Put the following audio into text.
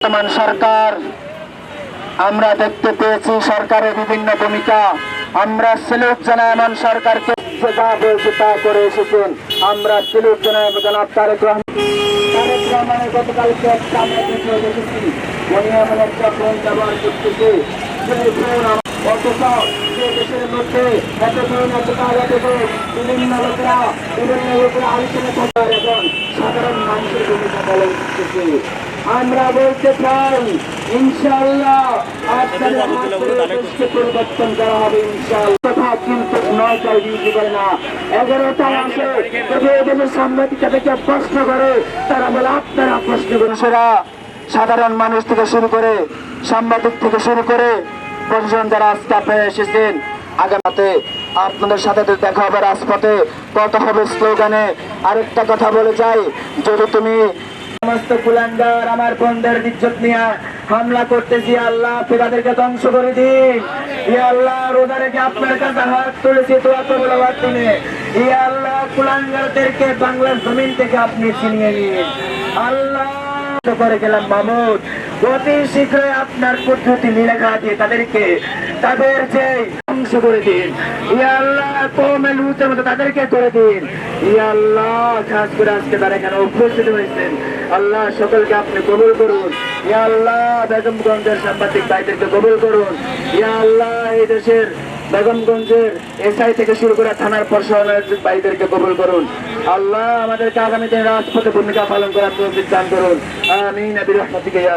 বর্তমান সরকার আমরা দেখতে পেয়েছি সরকারের বিভিন্ন ভূমিকা। আমরা স্যালুট জানাই এমন সরকারকে, যা বলছে তা করে এসেছেন। আমরা স্যালুট জানাই জনাব তারেক রহমানের গতকালকে একটা আমরা দেখে দেখেছি উনি এমন একটা ফোন ব্যবহার করতেছে যে ফোন অথচ যে দেশের মধ্যে এত ধরুন এত কাজ বিভিন্ন লোকেরা আলোচনা করতে এখন সাধারণ মানুষের ভূমিকা পালন করতেছে। আমরা বলতে চাই ইনশাআল্লাহ আপনাদের হাত ধরে দেশকে পরিবর্তন করা হবে ইনশাআল্লাহ। কথা কিন্তু 9টায় ডিউটি করে না, 11টায় আসে। যদি এদেশের সাংবাদিকতাকে প্রশ্ন করে তারা বলে আপনারা প্রশ্ন করেন। সেরা সাধারণ মানুষ থেকে শুরু করে সাংবাদিক থেকে শুরু করে প্রশাসন যারা আজকে আপনারা এসেছেন, আগামীতে আপনাদের সাথে দেখা হবে রাজপথে, কথা হবে স্লোগানে। আরেকটা কথা বলে যাই, যদি তুমি সমস্ত কুলাঙ্গার আমার বন্ধের ইজ্জত নিয়ে হামলা করতেছি, আল্লাহ তাদেরকে ধ্বংস করে দিন। ইয়া আল্লাহ রোজা রেখে আপনার কাছে হাত তুলেছি দোয়া কবুল হওয়ার জন্য। ইয়া আল্লাহ কুলাঙ্গারদেরকে বাংলার জমিন থেকে আপনি ছিনিয়ে নিন। আল্লাহ করে গেলাম মাহমুদ, অতি শীঘ্রই আপনার পদ্ধতি নিলেখা দিয়ে তাদেরকে তাদের যে ধ্বংস করে দিন। ইয়া আল্লাহ কওমে লূতের মতো তাদেরকে করে দিন। ইয়া আল্লাহ খাস করে আজকে তারা এখানে উপস্থিত হয়েছেন, আল্লাহ সকলকে আপনি কবুল করুন। ইয়া আল্লাহ বেগমগঞ্জের সাংবাদিক ভাইদেরকে কবুল করুন। ইয়া আল্লাহ এই দেশের বেগমগঞ্জের এসআই থেকে শুরু করে থানার প্রশাসনের ভাইদেরকে কবুল করুন। আল্লাহ আমাদেরকে আগামী দিনে রাজপথে ভূমিকা পালন করার তৌফিক দান করুন। আমিন বিরহমাতিকা ইয়া